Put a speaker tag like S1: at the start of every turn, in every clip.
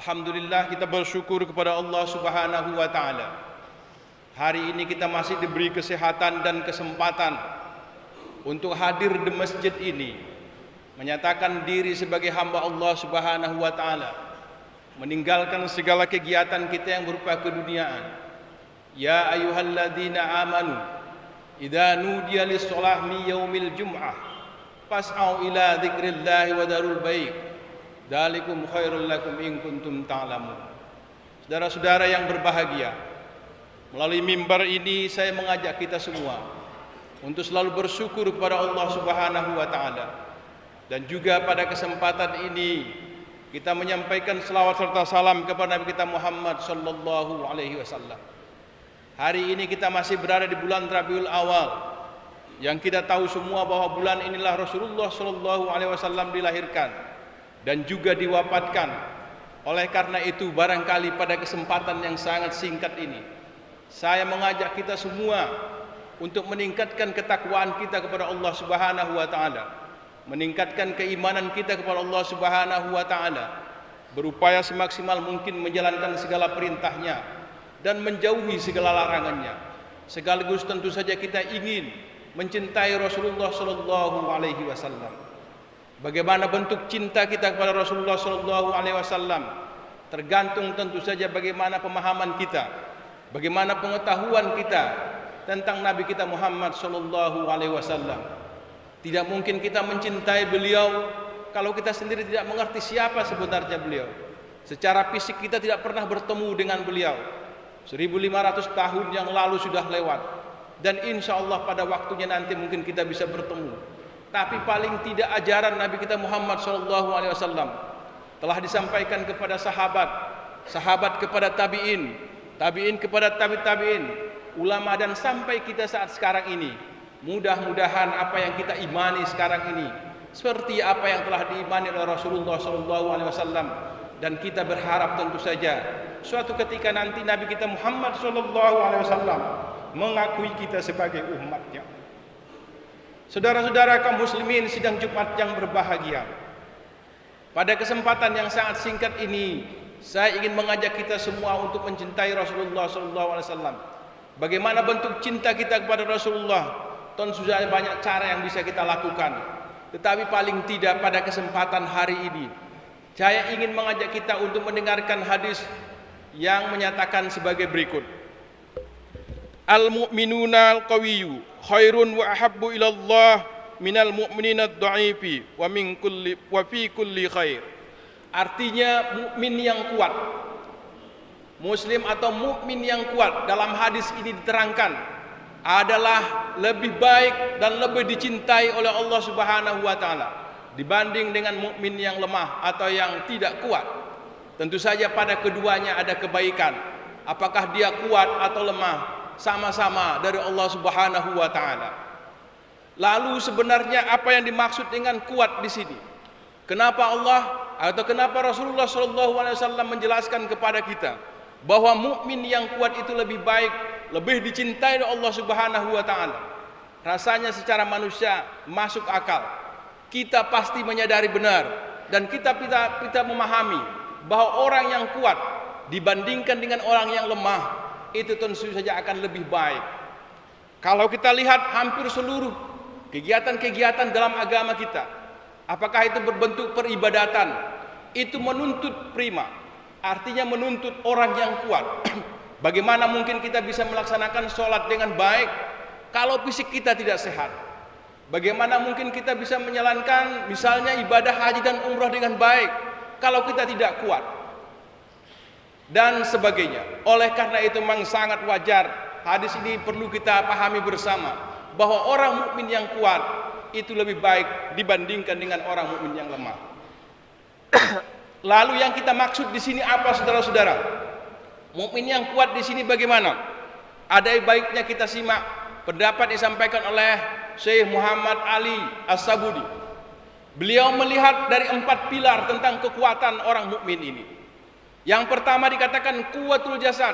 S1: Alhamdulillah, kita bersyukur kepada Allah Subhanahu wa taala. Hari ini kita masih diberi kesehatan dan kesempatan untuk hadir di masjid ini, menyatakan diri sebagai hamba Allah Subhanahu wa taala, meninggalkan segala kegiatan kita yang berupa keduniaan. Ya ayyuhalladzina amanu idza nudiya lis-shalah min yaumil jum'ah fas'au ila dzikrillahi wa darul bai'. Dzalikum khairul lakum in kuntum ta'lamun. Saudara-saudara yang berbahagia, melalui mimbar ini saya mengajak kita semua untuk selalu bersyukur kepada Allah Subhanahu wa taala. Dan juga pada kesempatan ini kita menyampaikan selawat serta salam kepada Nabi kita Muhammad sallallahu alaihi wasallam. Hari ini kita masih berada di bulan Rabiul Awal, yang kita tahu semua bahwa bulan inilah Rasulullah sallallahu alaihi wasallam dilahirkan dan juga diwafatkan. Oleh karena itu, barangkali pada kesempatan yang sangat singkat ini, saya mengajak kita semua untuk meningkatkan ketakwaan kita kepada Allah Subhanahu wa taala, meningkatkan keimanan kita kepada Allah Subhanahu wa taala, berupaya semaksimal mungkin menjalankan segala perintahnya dan menjauhi segala larangannya. Sekaligus tentu saja kita ingin mencintai Rasulullah sallallahu alaihi wasallam. Bagaimana bentuk cinta kita kepada Rasulullah sallallahu alaihi wasallam tergantung tentu saja bagaimana pemahaman kita, bagaimana pengetahuan kita tentang Nabi kita Muhammad sallallahu alaihi wasallam. Tidak mungkin kita mencintai beliau kalau kita sendiri tidak mengerti siapa sebenarnya beliau. Secara fisik kita tidak pernah bertemu dengan beliau. 1500 tahun yang lalu sudah lewat, dan insya Allah pada waktunya nanti mungkin kita bisa bertemu. Tapi paling tidak ajaran Nabi kita Muhammad SAW telah disampaikan kepada sahabat, sahabat kepada tabi'in, tabi'in kepada tabi'in, ulama, dan sampai kita saat sekarang ini. Mudah-mudahan apa yang kita imani sekarang ini seperti apa yang telah diimani oleh Rasulullah SAW, dan kita berharap tentu saja suatu ketika nanti Nabi kita Muhammad SAW mengakui kita sebagai umatnya. Saudara-saudara kaum muslimin sidang Jumat yang berbahagia, pada kesempatan yang sangat singkat ini saya ingin mengajak kita semua untuk mencintai Rasulullah SAW. Bagaimana bentuk cinta kita kepada Rasulullah? Tentu saja banyak cara yang bisa kita lakukan, tetapi paling tidak pada kesempatan hari ini saya ingin mengajak kita untuk mendengarkan hadis yang menyatakan sebagai berikut: Al-mu'minuna al-qawiyyu khairun wa ahabbu ila Allah minal mu'minina ad-dha'ifi wa fi kulli khair. Artinya mukmin yang kuat, muslim atau mukmin yang kuat dalam hadis ini diterangkan adalah lebih baik dan lebih dicintai oleh Allah Subhanahu wa taala dibanding dengan mukmin yang lemah atau yang tidak kuat. Tentu saja pada keduanya ada kebaikan. Apakah dia kuat atau lemah, sama-sama dari Allah Subhanahu wa taala. Lalu sebenarnya apa yang dimaksud dengan kuat di sini? Kenapa Allah atau kenapa Rasulullah sallallahu alaihi wasallam menjelaskan kepada kita bahwa mukmin yang kuat itu lebih baik, lebih dicintai oleh Allah Subhanahu wa taala? Rasanya secara manusia masuk akal. Kita pasti menyadari benar dan kita memahami bahwa orang yang kuat dibandingkan dengan orang yang lemah itu tentu saja akan lebih baik. Kalau kita lihat hampir seluruh kegiatan-kegiatan dalam agama kita, apakah itu berbentuk peribadatan, itu menuntut prima, artinya menuntut orang yang kuat. Bagaimana mungkin kita bisa melaksanakan sholat dengan baik kalau fisik kita tidak sehat? Bagaimana mungkin kita bisa menjalankan misalnya ibadah haji dan umrah dengan baik kalau kita tidak kuat? Dan sebagainya. Oleh karena itu memang sangat wajar hadis ini perlu kita pahami bersama bahwa orang mukmin yang kuat itu lebih baik dibandingkan dengan orang mukmin yang lemah. Lalu yang kita maksud di sini apa, saudara-saudara? Mukmin yang kuat di sini bagaimana? Ada baiknya kita simak pendapat disampaikan oleh Syekh Muhammad Ali As-Sabuni. Beliau melihat dari 4 pilar tentang kekuatan orang mukmin ini. Yang pertama dikatakan kuwatul jasad,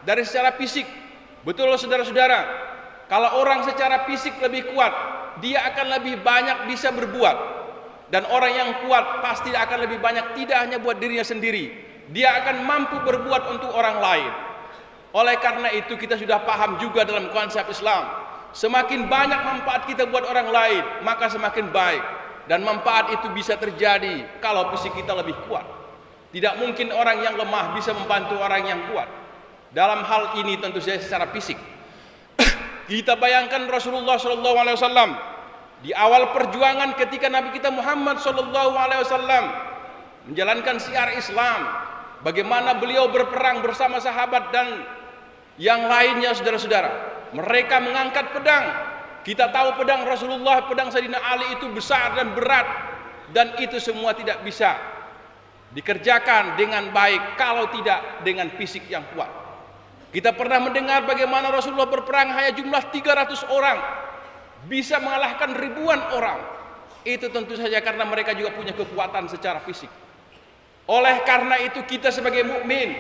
S1: dari secara fisik. Betul saudara-saudara, kalau orang secara fisik lebih kuat, dia akan lebih banyak bisa berbuat. Dan orang yang kuat pasti akan lebih banyak tidak hanya buat dirinya sendiri, dia akan mampu berbuat untuk orang lain. Oleh karena itu kita sudah paham juga dalam konsep Islam, semakin banyak manfaat kita buat orang lain, maka semakin baik. Dan manfaat itu bisa terjadi kalau fisik kita lebih kuat. Tidak mungkin orang yang lemah bisa membantu orang yang kuat. Dalam hal ini tentu saja secara fisik. Kita bayangkan Rasulullah SAW di awal perjuangan ketika Nabi kita Muhammad SAW menjalankan syiar Islam, bagaimana beliau berperang bersama sahabat dan yang lainnya, saudara-saudara. Mereka mengangkat pedang. Kita tahu pedang Rasulullah, pedang Sayyidina Ali itu besar dan berat, dan itu semua tidak bisa dikerjakan dengan baik kalau tidak dengan fisik yang kuat. Kita pernah mendengar bagaimana Rasulullah berperang hanya jumlah 300 orang bisa mengalahkan ribuan orang. Itu tentu saja karena mereka juga punya kekuatan secara fisik. Oleh karena itu kita sebagai mukmin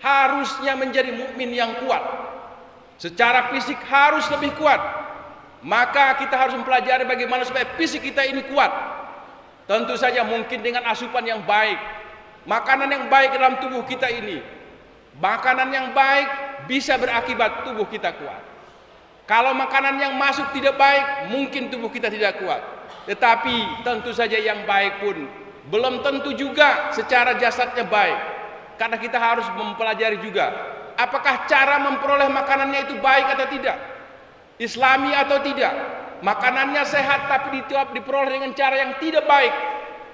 S1: harusnya menjadi mukmin yang kuat. Secara fisik harus lebih kuat. Maka kita harus mempelajari bagaimana supaya fisik kita ini kuat. Tentu saja mungkin dengan asupan yang baik, makanan yang baik dalam tubuh kita ini. Makanan yang baik bisa berakibat tubuh kita kuat. Kalau makanan yang masuk tidak baik, mungkin tubuh kita tidak kuat. Tetapi tentu saja yang baik pun belum tentu juga secara jasadnya baik. Karena kita harus mempelajari juga apakah cara memperoleh makanannya itu baik atau tidak, Islami atau tidak. Makanannya sehat tapi diperoleh dengan cara yang tidak baik,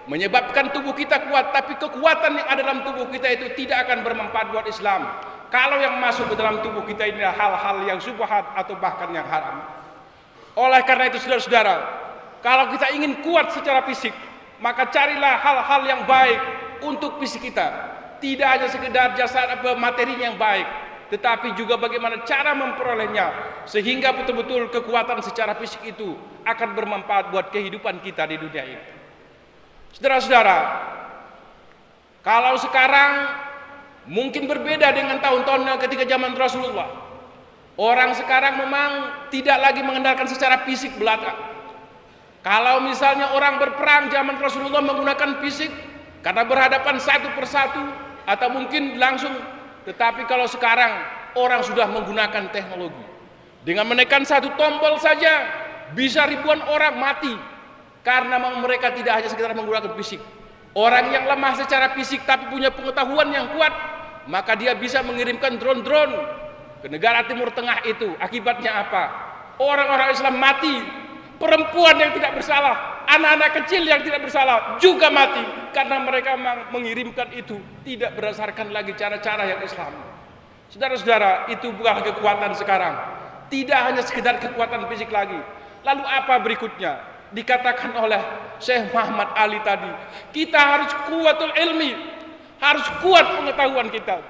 S1: menyebabkan tubuh kita kuat, tapi kekuatan yang ada dalam tubuh kita itu tidak akan bermanfaat buat Islam. Kalau yang masuk ke dalam tubuh kita ini adalah hal-hal yang syubhat atau bahkan yang haram. Oleh karena itu saudara-saudara, kalau kita ingin kuat secara fisik, maka carilah hal-hal yang baik untuk fisik kita. Tidak hanya sekedar jasad atau materinya yang baik, tetapi juga bagaimana cara memperolehnya, sehingga betul-betul kekuatan secara fisik itu akan bermanfaat buat kehidupan kita di dunia ini. Saudara-saudara, kalau sekarang mungkin berbeda dengan tahun-tahun ketika zaman Rasulullah. Orang sekarang memang tidak lagi mengandalkan secara fisik belaka. Kalau misalnya orang berperang zaman Rasulullah menggunakan fisik karena berhadapan satu persatu atau mungkin langsung. Tetapi kalau sekarang orang sudah menggunakan teknologi, dengan menekan satu tombol saja bisa ribuan orang mati, karena mereka tidak hanya sekedar menggunakan fisik. Orang yang lemah secara fisik tapi punya pengetahuan yang kuat, maka dia bisa mengirimkan drone-drone ke negara Timur Tengah itu. Akibatnya apa? Orang-orang Islam mati, perempuan yang tidak bersalah, anak-anak kecil yang tidak bersalah juga mati, karena mereka mengirimkan itu tidak berdasarkan lagi cara-cara yang Islam. Saudara-saudara, itu bukan kekuatan sekarang. Tidak hanya sekedar kekuatan fisik lagi. Lalu apa berikutnya? Dikatakan oleh Syekh Muhammad Ali tadi, kita harus kuatul ilmi, harus kuat pengetahuan kita.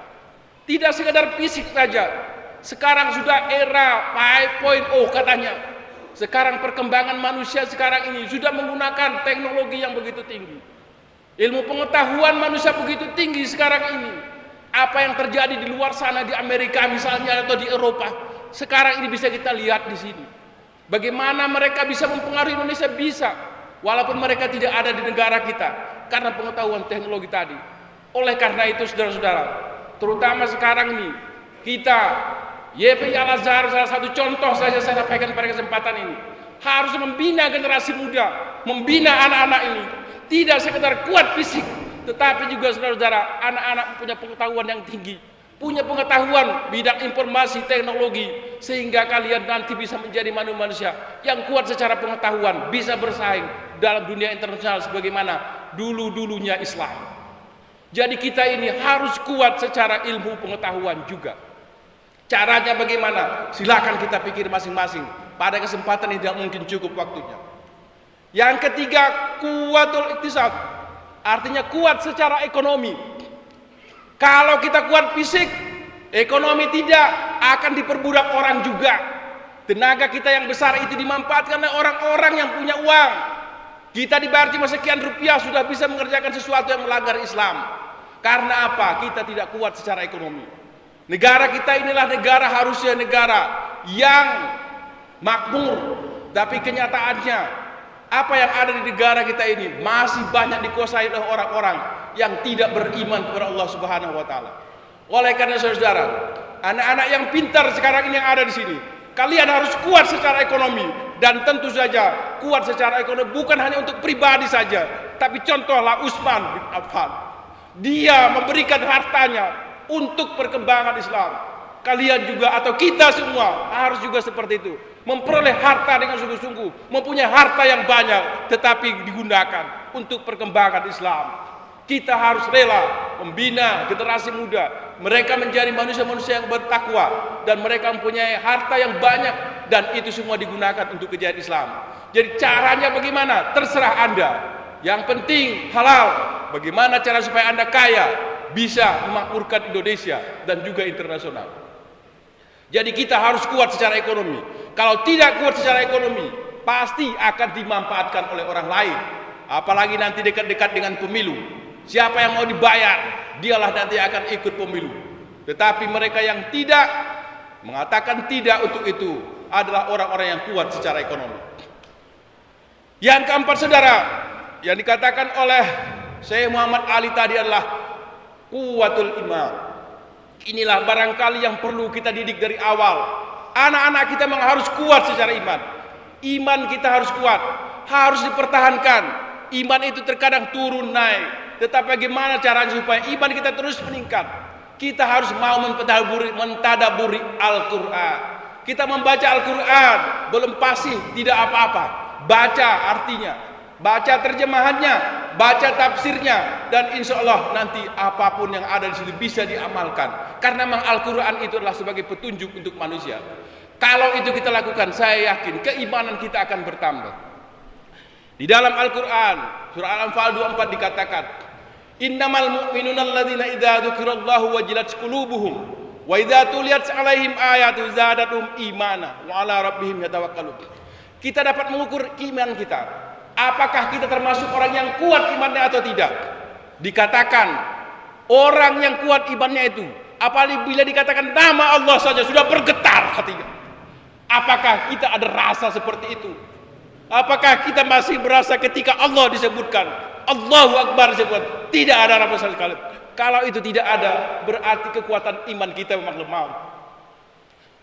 S1: Tidak sekedar fisik saja. Sekarang sudah era 5.0 katanya. Sekarang perkembangan manusia sekarang ini sudah menggunakan teknologi yang begitu tinggi. Ilmu pengetahuan manusia begitu tinggi sekarang ini. Apa yang terjadi di luar sana, di Amerika misalnya atau di Eropa, sekarang ini bisa kita lihat di sini. Bagaimana mereka bisa mempengaruhi Indonesia, bisa, walaupun mereka tidak ada di negara kita, karena pengetahuan teknologi tadi. Oleh karena itu saudara-saudara, terutama sekarang ini kita, YPI Al-Azhar salah satu contoh saja saya sampaikan pada kesempatan ini, harus membina generasi muda, membina anak-anak ini, tidak sekedar kuat fisik, tetapi juga saudara-saudara, anak-anak punya pengetahuan yang tinggi, punya pengetahuan bidang informasi teknologi, sehingga kalian nanti bisa menjadi manusia yang kuat secara pengetahuan, bisa bersaing dalam dunia internasional sebagaimana dulu-dulunya Islam. Jadi kita ini harus kuat secara ilmu pengetahuan juga. Caranya bagaimana? Silakan kita pikir masing-masing. Pada kesempatan ini tidak mungkin cukup waktunya. Yang ketiga, kuatul iktisad. Artinya kuat secara ekonomi. Kalau kita kuat fisik, ekonomi tidak, akan diperbudak orang juga. Tenaga kita yang besar itu dimanfaatkan oleh orang-orang yang punya uang. Kita dibayar cuma sekian rupiah sudah bisa mengerjakan sesuatu yang melanggar Islam. Karena apa? Kita tidak kuat secara ekonomi. Negara kita inilah negara, harusnya negara yang makmur, tapi kenyataannya apa yang ada di negara kita ini masih banyak dikuasai oleh orang-orang yang tidak beriman kepada Allah Subhanahu wa taala. Oleh karena saudara, anak-anak yang pintar sekarang ini yang ada di sini, kalian harus kuat secara ekonomi, dan tentu saja kuat secara ekonomi bukan hanya untuk pribadi saja, tapi contohlah Utsman bin Affan. Dia memberikan hartanya untuk perkembangan Islam. Kalian juga atau kita semua harus juga seperti itu, memperoleh harta dengan sungguh-sungguh, mempunyai harta yang banyak tetapi digunakan untuk perkembangan Islam. Kita harus rela membina generasi muda, mereka menjadi manusia-manusia yang bertakwa, dan mereka mempunyai harta yang banyak, dan itu semua digunakan untuk kejayaan Islam. Jadi caranya bagaimana? Terserah Anda. Yang penting halal. Bagaimana cara supaya Anda kaya, bisa memakmurkan Indonesia dan juga internasional. Jadi kita harus kuat secara ekonomi. Kalau tidak kuat secara ekonomi, pasti akan dimanfaatkan oleh orang lain. Apalagi nanti dekat-dekat dengan pemilu. Siapa yang mau dibayar, dialah nanti akan ikut pemilu. Tetapi mereka yang tidak, mengatakan tidak untuk itu, adalah orang-orang yang kuat secara ekonomi. Yang keempat saudara, yang dikatakan oleh Syekh Muhammad Ali tadi adalah kuwatul iman. Inilah barangkali yang perlu kita didik dari awal. Anak-anak kita memang harus kuat secara iman. Iman kita harus kuat, harus dipertahankan. Iman itu terkadang turun naik, tetapi bagaimana caranya supaya iman kita terus meningkat? Kita harus mau mentadaburi Al-Quran. Kita membaca Al-Quran belum pasti tidak apa-apa. Baca artinya, baca terjemahannya, baca tafsirnya, dan insya Allah nanti apapun yang ada di situ bisa diamalkan. Karena memang Al-Quran itu adalah sebagai petunjuk untuk manusia. Kalau itu kita lakukan, saya yakin keimanan kita akan bertambah. Di dalam Al-Quran, surah Al-Anfal 24 dikatakan, Innamal mu'minuna alladzina idza dzukirallahu wajilat qulubuhum wa idza tuliyat 'alaihim ayatu zadatuhum imana wa 'ala rabbihim yatawakkalun. Kita dapat mengukur iman kita. Apakah kita termasuk orang yang kuat imannya atau tidak? Dikatakan orang yang kuat imannya itu apabila dikatakan nama Allah saja sudah bergetar hatinya. Apakah kita ada rasa seperti itu? Apakah kita masih berasa ketika Allah disebutkan, Allahu Akbar disebut, tidak ada rasa sekali? Kalau itu tidak ada, berarti kekuatan iman kita memang lemah.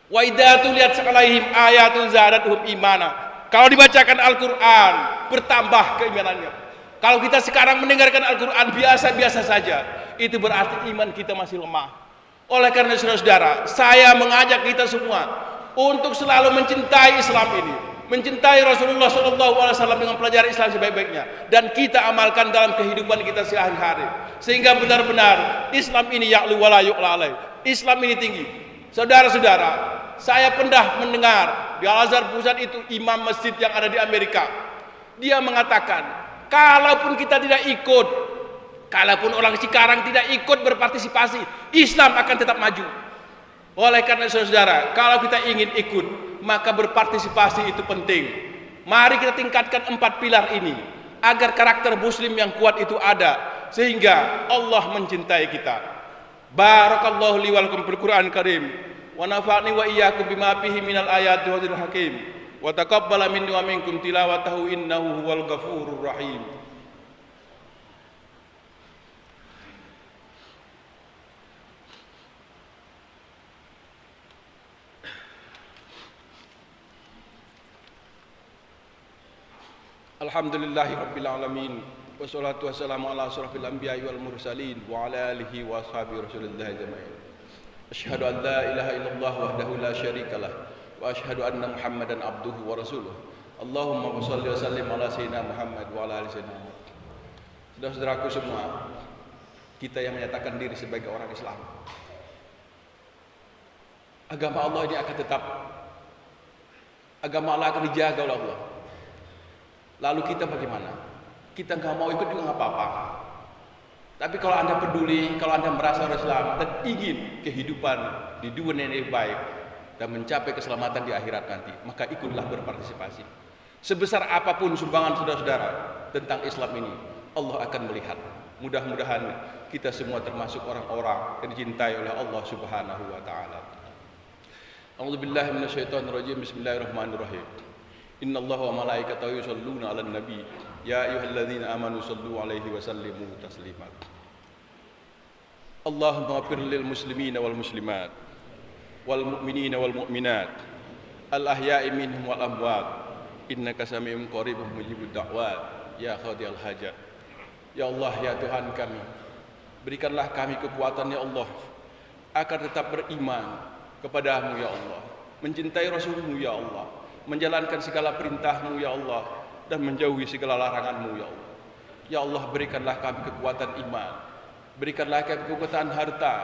S1: Wa idza tuliyat 'alaihim ayatun zadatuhum imana. Kalau dibacakan Al-Quran, bertambah keimanannya. Kalau kita sekarang mendengarkan Al-Quran biasa-biasa saja, itu berarti iman kita masih lemah. Oleh karena saudara-saudara, saya mengajak kita semua untuk selalu mencintai Islam ini, mencintai Rasulullah SAW dengan pelajaran Islam sebaik-baiknya, dan kita amalkan dalam kehidupan kita sehari-hari, sehingga benar-benar Islam ini ya'lu wa la yu'la alaih. Islam ini tinggi. Saudara-saudara, saya pernah mendengar di Al-Azhar Pusat itu imam masjid yang ada di Amerika. Dia mengatakan, kalaupun kita tidak ikut, kalaupun orang Cikarang tidak ikut berpartisipasi, Islam akan tetap maju. Oleh karena saudara, kalau kita ingin ikut, maka berpartisipasi itu penting. Mari kita tingkatkan 4 pilar ini, agar karakter muslim yang kuat itu ada, sehingga Allah mencintai kita. Barakallahu li wa lakum fil Qur'an Karim, wa nafa'ni wa iyyakum bima fihi minal ayati wa dzikril hakim, wa taqabbala minni wa minkum tilawatahu innahu huwal ghafurur rahim. Alhamdulillahi rabbil alamin, wassalatu wassalamu ala asrafil anbiya'i wal mursalin wa ala alihi wa ashabihi rasulillahi ajma'in. Asyhadu an la ilaha illallah wahdahu la syarikalah wa asyhadu anna Muhammadan abduhu wa rasuluh. Allahumma shalli wa sallim ala sayyidina Muhammad wa ala ali sayyidina Muhammad. Saudara-saudaraku semua, kita yang menyatakan diri sebagai orang Islam, agama Allah ini akan tetap, agama Allah akan dijaga oleh Allah. Lalu kita bagaimana? Kita nggak mau ikut juga nggak apa-apa. Tapi kalau Anda peduli, kalau Anda merasa orang Islam dan ingin kehidupan di dunia ini baik dan mencapai keselamatan di akhirat nanti, maka ikutlah berpartisipasi. Sebesar apapun sumbangan saudara-saudara tentang Islam ini, Allah akan melihat. Mudah-mudahan kita semua termasuk orang-orang yang dicintai oleh Allah Subhanahu wa taala. A'udzubillahi minasyaitonirrajim. Bismillahirrahmanirrahim. Innallaha wa malaikatahu yusholluna 'alan nabi ya ayyuhalladzina amanu shallu 'alaihi wa sallimu taslima. Allahumma ighfir lil muslimina wal muslimat wal mu'minina wal mu'minat al ahya'i minhum wal amwat innaka sami'un qaribun mujibud da'wat ya qadiyal hajat. Ya Allah, ya Tuhan kami, berikanlah kami kekuatan ya Allah agar tetap beriman kepadamu ya Allah, mencintai Rasulmu ya Allah, menjalankan segala perintahmu ya Allah, dan menjauhi segala laranganmu ya Allah. Ya Allah, berikanlah kami kekuatan iman, berikanlah kami kekuatan harta,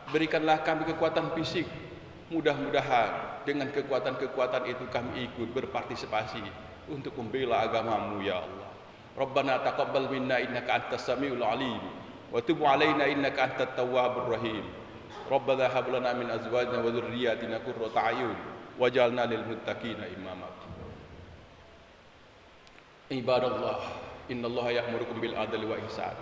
S1: berikanlah kami kekuatan fisik. Mudah-mudahan dengan kekuatan-kekuatan itu kami ikut berpartisipasi untuk membela agamamu ya Allah. Rabbana taqabbal minna innaka antas samiul alim wa tub alaina innaka antat tawwabur rahim. Rabbana hab lana min azwajina wa dhurriyyatina qurrata a'yun waj'alna lil muttaqina imama. Ibadallah, innallaha ya'murukum bil adli wa ihsan